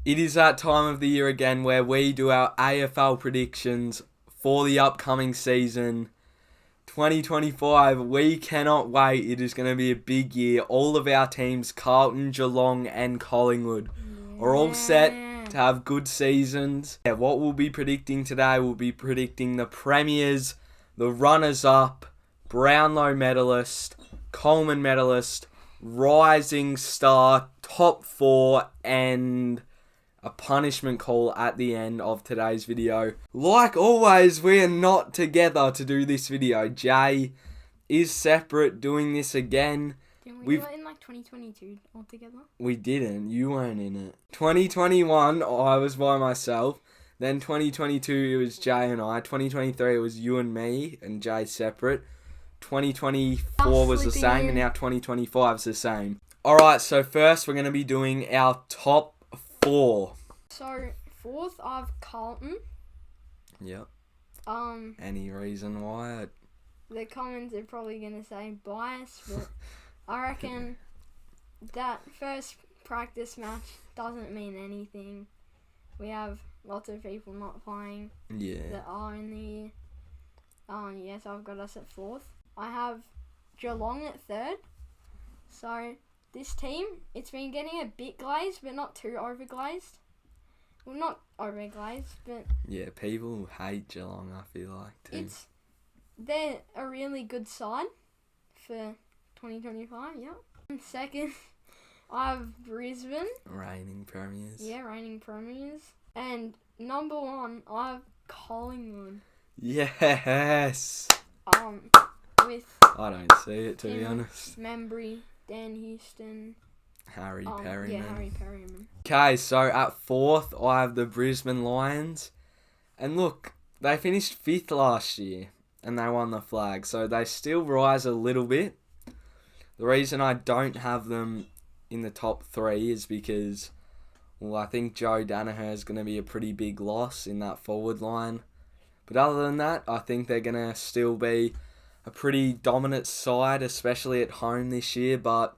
It is that time of the year again where we do our AFL predictions for the upcoming season. 2025, we cannot wait. It is going to be a big year. All of our teams, Carlton, Geelong and Collingwood, are all set to have good seasons. What we'll be predicting today, we'll be predicting the premiers, the runners-up, Brownlow medalist, Coleman medalist, rising star, top four, and a punishment call at the end of today's video. Like always, we are not together to do this video. Jay is separate doing this again. Didn't we do it in like 2022 altogether? We didn't. You weren't in it. 2021, I was by myself. Then 2022, it was Jay and I. 2023, it was you and me and Jay separate. 2024 was the same, and now 2025 is the same. Alright, so first we're going to be doing our top four. So, fourth, I have Carlton. Yep. Any reason why? The comments are probably going to say bias, but I reckon that first practice match doesn't mean anything. We have lots of people not playing that are in the year. So I've got us at fourth. I have Geelong at third. So this team, it's been getting a bit glazed, but not too overglazed. Well, not overglazed, but... Yeah, people hate Geelong, I feel like, too. They're a really good side for 2025, yep. Second, I have Brisbane. Reigning premiers. Yeah, reigning premiers. And number one, I have Collingwood. Yes! With... I don't see it, to be honest. Membry, Dan Houston... Harry Perryman. Yeah, Harry Perryman. Okay, so at fourth, I have the Brisbane Lions. And look, they finished fifth last year, and they won the flag, so they still rise a little bit. The reason I don't have them in the top three is because, well, I think Joe Danaher is going to be a pretty big loss in that forward line. But other than that, I think they're going to still be a pretty dominant side, especially at home this year, but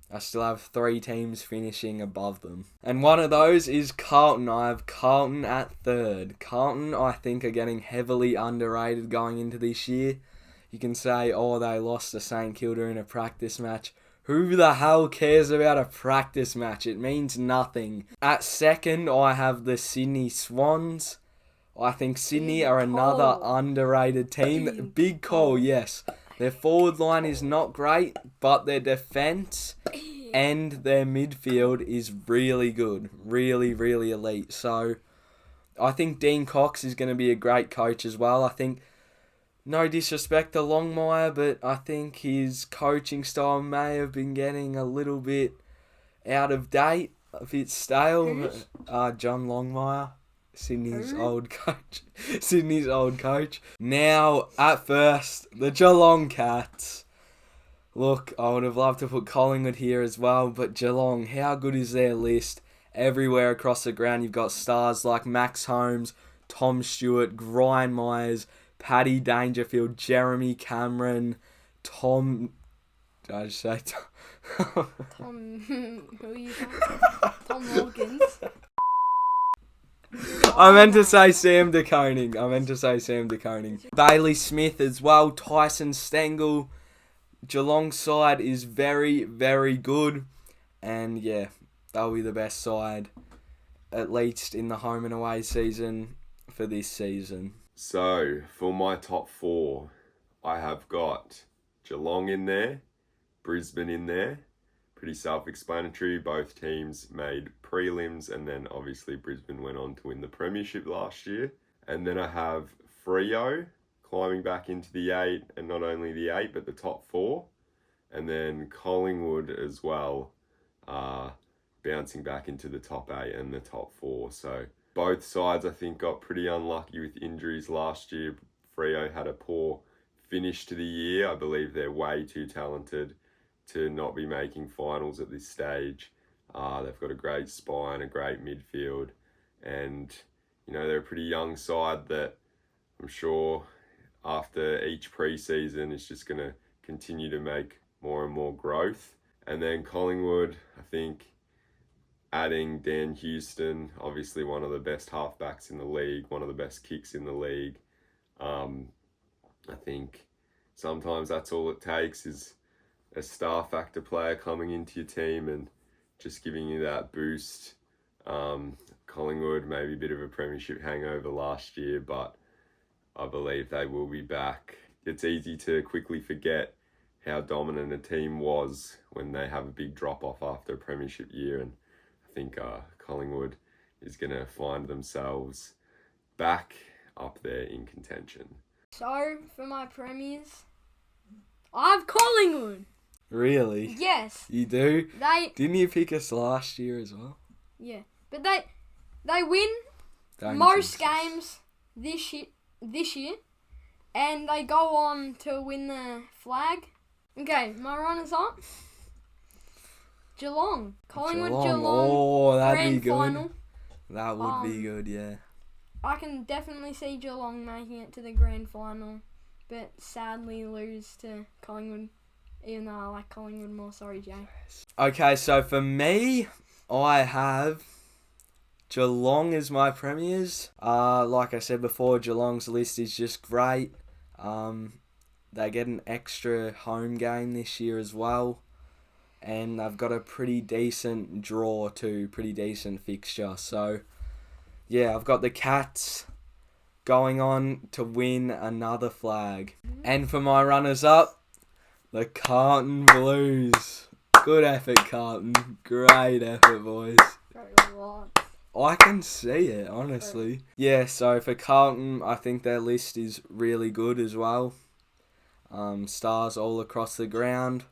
I still have three teams finishing above them. And one of those is Carlton. I have Carlton at third. Carlton, I think, are getting heavily underrated going into this year. You can say, oh, they lost to St Kilda in a practice match. Who the hell cares about a practice match? It means nothing. At second, I have the Sydney Swans. I think Sydney are another underrated team. Big call, yes. Their forward line is not great, but their defence and their midfield is really good. Really, really elite. So, I think Dean Cox is going to be a great coach as well. I think, no disrespect to Longmire, but I think his coaching style may have been getting a little bit out of date, a bit stale. John Longmire. Sydney's old coach. Now, at first, the Geelong Cats. Look, I would have loved to put Collingwood here as well, but Geelong, how good is their list? Everywhere across the ground, you've got stars like Max Holmes, Tom Stewart, Brian Myers, Paddy Dangerfield, Jeremy Cameron, Tom... Did I just say Tom? Who are you talking? Tom Morgans. I meant to say Sam De Koning. Bailey Smith as well. Tyson Stengel. Geelong side is very, very good. And yeah, they'll be the best side, at least in the home and away season for this season. So, for my top four, I have got Geelong in there, Brisbane in there. Pretty self-explanatory. Both teams made prelims, and then obviously Brisbane went on to win the premiership last year. And then I have Freo climbing back into the 8, and not only the 8 but the top 4. And then Collingwood as well, bouncing back into the top 8 and the top 4. So both sides, I think, got pretty unlucky with injuries last year. Freo had a poor finish to the year. I believe they're way too talented to not be making finals at this stage. They've got a great spine, a great midfield, and they're a pretty young side that I'm sure after each pre-season is just going to continue to make more and more growth. And then Collingwood, I think adding Dan Houston, obviously one of the best halfbacks in the league, one of the best kicks in the league. I think sometimes that's all it takes is a star factor player coming into your team and just giving you that boost. Collingwood, maybe a bit of a premiership hangover last year, but I believe they will be back. It's easy to quickly forget how dominant a team was when they have a big drop-off after a premiership year, and I think Collingwood is going to find themselves back up there in contention. So, for my premiers, I have Collingwood. Really? Yes. You do? Didn't you pick us last year as well? Yeah. But they win Don't most think so. games this year, and they go on to win the flag. Okay, my runners up. Geelong. Collingwood, Geelong. Oh, that'd grand be good. final. That would be good, yeah. I can definitely see Geelong making it to the grand final, but sadly lose to Collingwood, even though I like Collingwood more. Sorry, Jay. Okay, so for me, I have Geelong as my premiers. Like I said before, Geelong's list is just great. They get an extra home game this year as well. And they've got a pretty decent draw too, pretty decent fixture. So, yeah, I've got the Cats going on to win another flag. And for my runners-up, the Carlton Blues. Good effort, Carlton. Great effort, boys. I can see it, honestly. Yeah, so for Carlton, I think their list is really good as well. Stars all across the ground.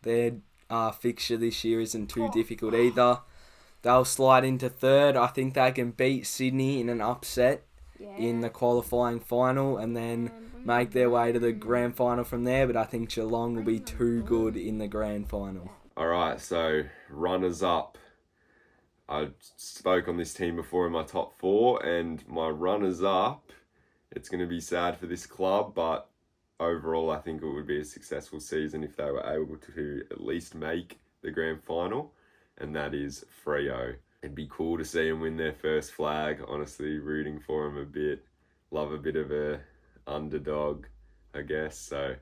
Their fixture this year isn't too difficult either. They'll slide into third. I think they can beat Sydney in an upset in the qualifying final and then make their way to the grand final from there. But I think Geelong will be too good in the grand final. Alright, so runners up. I spoke on this team before in my top 4, and my runners up, it's going to be sad for this club, but overall I think it would be a successful season if they were able to at least make the grand final, and that is Freo. It'd be cool to see them win their first flag, honestly rooting for them a bit. Love a bit of a underdog, I guess, so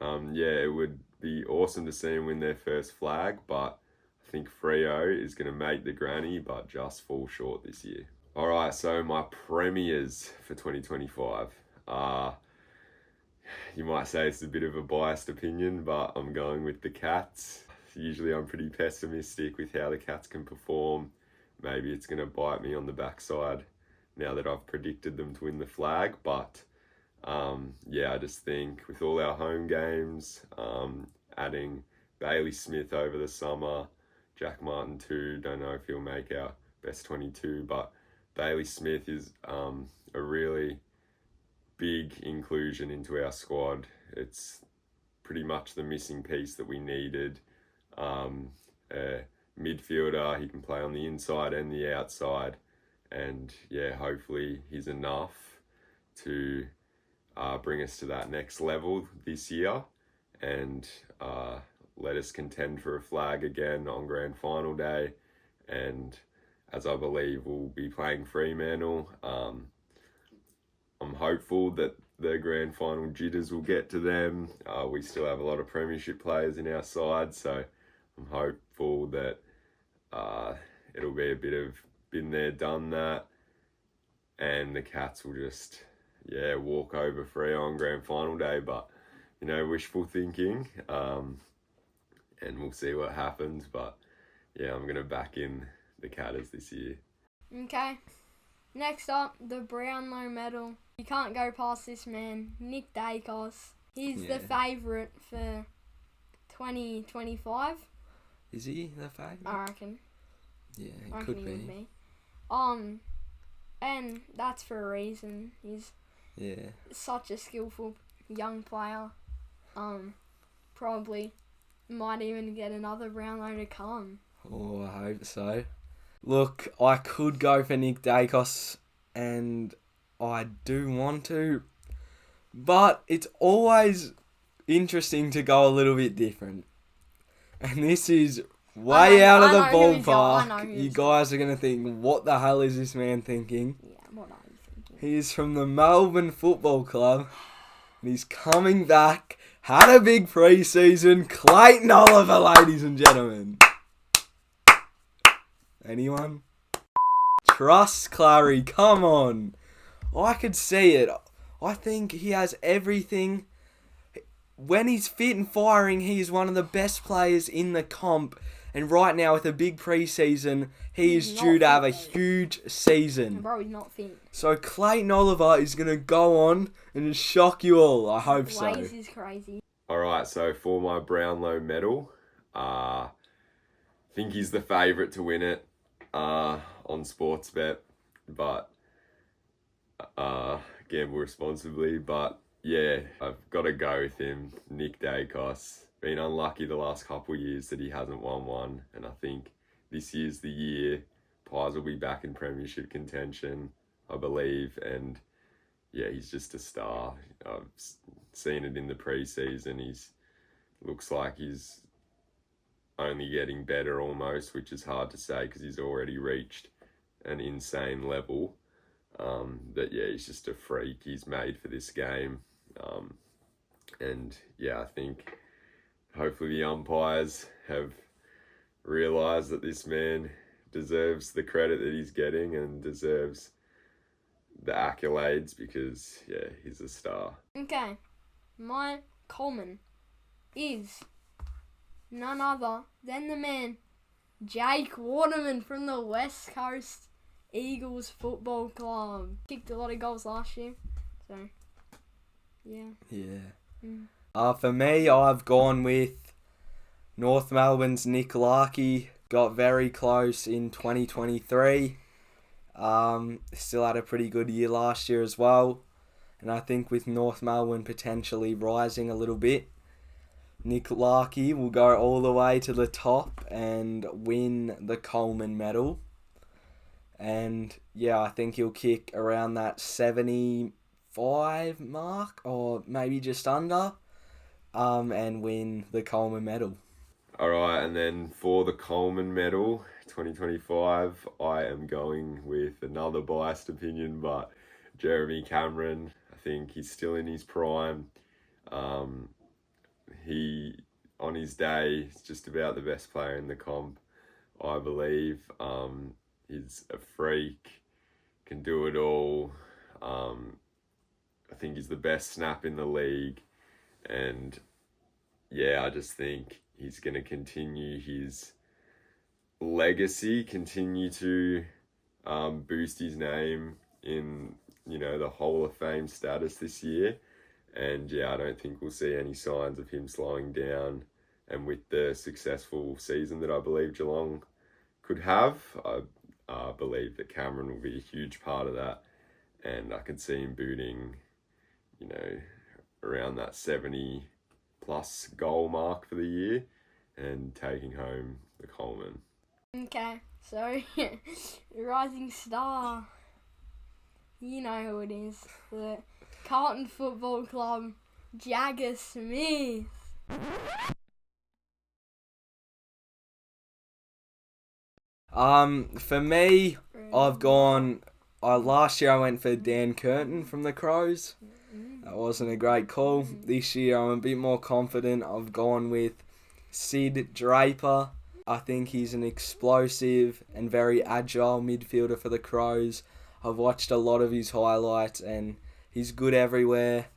yeah, it would be awesome to see them win their first flag, but I think Freo is going to make the granny, but just fall short this year. Alright, so my premiers for 2025 are, you might say it's a bit of a biased opinion, but I'm going with the Cats. Usually I'm pretty pessimistic with how the Cats can perform. Maybe it's going to bite me on the backside now that I've predicted them to win the flag, but yeah, I just think with all our home games, adding Bailey Smith over the summer, Jack Martin too, don't know if he'll make our best 22, but Bailey Smith is a really big inclusion into our squad. It's pretty much the missing piece that we needed. A midfielder, he can play on the inside and the outside, and yeah, hopefully he's enough to bring us to that next level this year and let us contend for a flag again on grand final day. And as I believe we'll be playing Fremantle, I'm hopeful that the grand final jitters will get to them. We still have a lot of premiership players in our side, so I'm hopeful that it'll be a bit of been there, done that, and the Cats will just walk over Freo on grand final day. But you know, wishful thinking, and we'll see what happens. But yeah, I'm gonna back in the Catters this year. Okay. Next up, the Brownlow medal. You can't go past this man, Nick Dacos. He's the favourite for 2025. Is he the favourite? I reckon. Yeah, I it reckon could he be. would be. And that's for a reason. He's such a skillful young player. Probably might even get another Brownlow to come. Oh, I hope so. Look, I could go for Nick Dacos, and I do want to, but it's always interesting to go a little bit different. And this is way out of the I know who ballpark. he's You guys are going to think, what the hell is this man thinking? Yeah, what are you thinking? He's from the Melbourne Football Club. And he's coming back. Had a big pre-season. Clayton Oliver, ladies and gentlemen. Anyone? Trust Clary, come on. I could see it. I think he has everything. When he's fit and firing, he is one of the best players in the comp. And right now, with a big pre-season, he is due to have a huge season. Bro, he's not fit. So Clayton Oliver is going to go on and just shock you all. I hope so. Blaze is crazy. Alright, so for my Brownlow medal, I think he's the favourite to win it on Sportsbet, but gamble responsibly. But yeah, I've got to go with him, Nick Dacos. Been unlucky the last couple of years that he hasn't won one, and I think this year's the year. Pies will be back in premiership contention, I believe, and yeah, he's just a star. I've seen it in the pre-season. Looks like he's only getting better almost, which is hard to say because he's already reached an insane level. But yeah, he's just a freak. He's made for this game. And yeah, I think hopefully the umpires have realised that this man deserves the credit that he's getting and deserves the accolades because, yeah, he's a star. Okay, my Coleman is none other than the man, Jake Waterman from the West Coast Eagles Football Club. Kicked a lot of goals last year, so yeah. Yeah. For me, I've gone with North Melbourne's Nick Larkey. Got very close in 2023. Still had a pretty good year last year as well. And I think with North Melbourne potentially rising a little bit, Nick Larkey will go all the way to the top and win the Coleman medal. And yeah, I think he'll kick around that 75 mark or maybe just under, and win the Coleman medal. Alright, and then for the Coleman medal 2025, I am going with another biased opinion, but Jeremy Cameron. I think he's still in his prime. He, on his day, is just about the best player in the comp, I believe. He's a freak, can do it all. I think he's the best snap in the league. And yeah, I just think he's going to continue his legacy, continue to boost his name in, the Hall of Fame status this year. And yeah, I don't think we'll see any signs of him slowing down. And with the successful season that I believe Geelong could have, I believe that Cameron will be a huge part of that. And I could see him booting, around that 70 plus goal mark for the year and taking home the Coleman. Okay, so rising star, you know who it is, the Carlton Football Club, Jagger Smith. For me, I've gone. Last year I went for Dan Curtin from the Crows. That wasn't a great call. This year I'm a bit more confident. I've gone with Sid Draper. I think he's an explosive and very agile midfielder for the Crows. I've watched a lot of his highlights and he's good everywhere.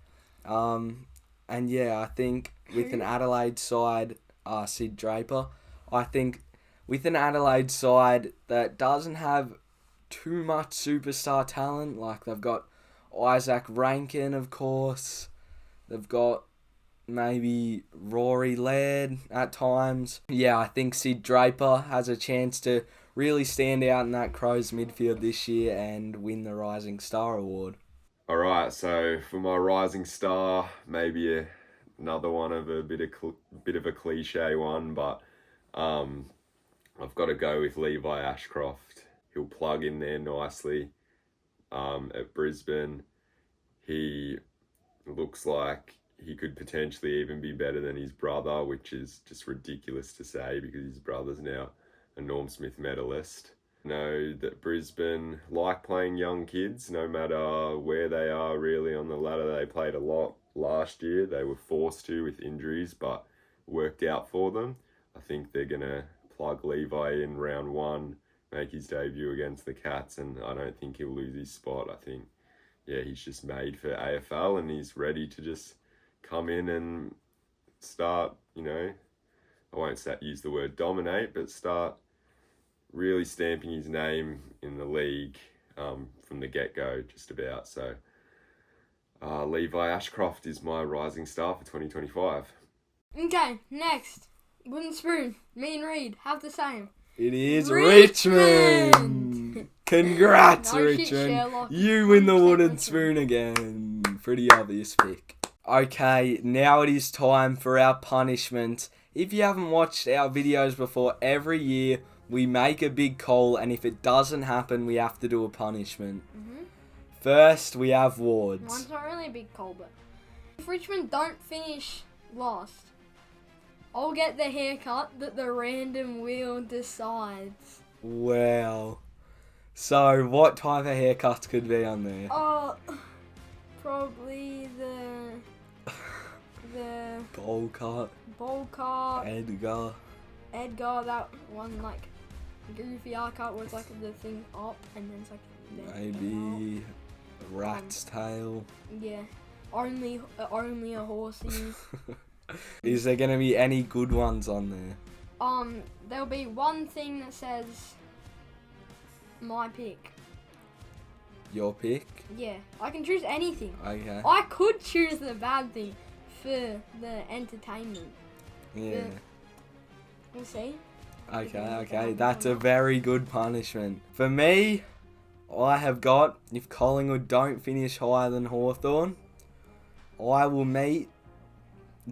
And yeah, I think with an Adelaide side, Sid Draper, I think with an Adelaide side that doesn't have too much superstar talent, like they've got Isaac Rankin, of course. They've got maybe Rory Laird at times. Yeah, I think Sid Draper has a chance to really stand out in that Crows midfield this year and win the Rising Star Award. Alright, so for my Rising Star, maybe another one of a bit of a cliche one, but I've got to go with Levi Ashcroft. He'll plug in there nicely at Brisbane. He looks like he could potentially even be better than his brother, which is just ridiculous to say because his brother's now a Norm Smith medalist. I know that Brisbane like playing young kids, no matter where they are really on the ladder. They played a lot last year. They were forced to with injuries, but worked out for them. I think they're going to plug Levi in round 1, make his debut against the Cats, and I don't think he'll lose his spot. I think, yeah, he's just made for AFL and he's ready to just come in and start, I won't use the word dominate, but start really stamping his name in the league from the get-go, just about. So Levi Ashcroft is my rising star for 2025. Okay, next. Wooden spoon. Me and Reid have the same. It is Richmond! Richmond! Congrats, No shit, Richmond. Sherlock. You win the 100% wooden Richmond. spoon again. Pretty obvious pick. Okay, now it is time for our punishment. If you haven't watched our videos before, every year we make a big call, and if it doesn't happen, we have to do a punishment. Mm-hmm. First, we have wards. Mine's not really a big call, but if Richmond don't finish last, I'll get the haircut that the random wheel decides. Wow. So, what type of haircuts could be on there? Probably the Bowl cut, bowl cut, Edgar. that one like goofy haircut was like the thing up and then it's like the thing Maybe a rat's tail. up. Yeah, only a horsey. Is there gonna be any good ones on there? There'll be one thing that says my pick. Your pick? Yeah, I can choose anything. Okay. I could choose the bad thing for the entertainment. Yeah. We'll see. Okay. That's a very good punishment. For me, I have got, if Collingwood don't finish higher than Hawthorn, I will meet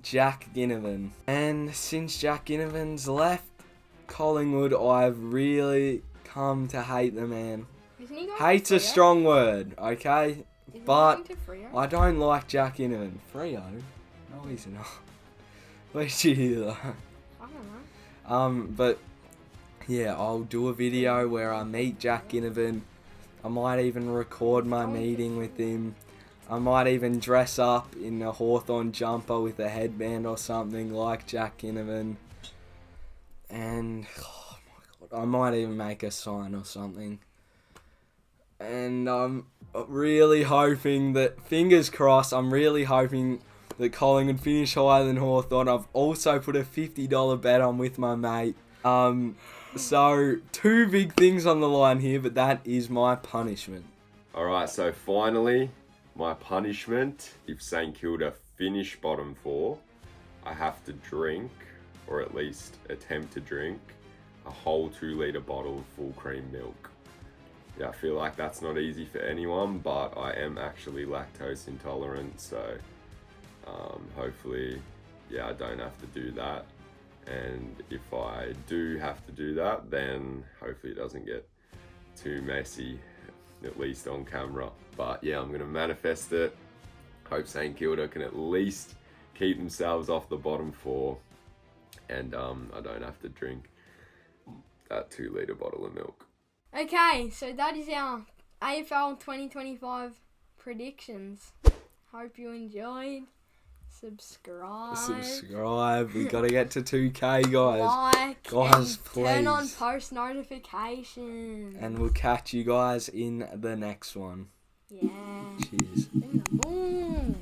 Jack Ginnivan. And since Jack Ginnivan's left Collingwood, I've really come to hate the man. Isn't he going Hate's to a Freo? strong word, okay? Isn't he but going to Freo? I don't like Jack Ginnivan. Freo? No, he's not. Where'd you hear that? I don't know. But yeah, I'll do a video where I meet Jack Ginnivan. I might even record my meeting with him. I might even dress up in a Hawthorn jumper with a headband or something like Jack Ginnivan. And oh my god, I might even make a sign or something. And I'm really hoping that, fingers crossed, I'm really hoping that Collingwood finish higher than Hawthorn. I've also put a $50 bet on with my mate. So, 2 big things on the line here, but that is my punishment. Alright, so finally, my punishment, if St Kilda finish bottom 4, I have to drink, or at least attempt to drink, a whole 2-litre bottle of full cream milk. Yeah, I feel like that's not easy for anyone, but I am actually lactose intolerant, so hopefully, I don't have to do that. And if I do have to do that, then hopefully it doesn't get too messy, at least on camera. But yeah, I'm going to manifest it. Hope St Kilda can at least keep themselves off the bottom 4. And I don't have to drink that 2-litre bottle of milk. Okay, so that is our AFL 2025 predictions. Hope you enjoyed. Subscribe. We gotta get to 2K, guys. Like. Guys, and turn on please. post notifications. And we'll catch you guys in the next one. Yeah. Cheers. Boom.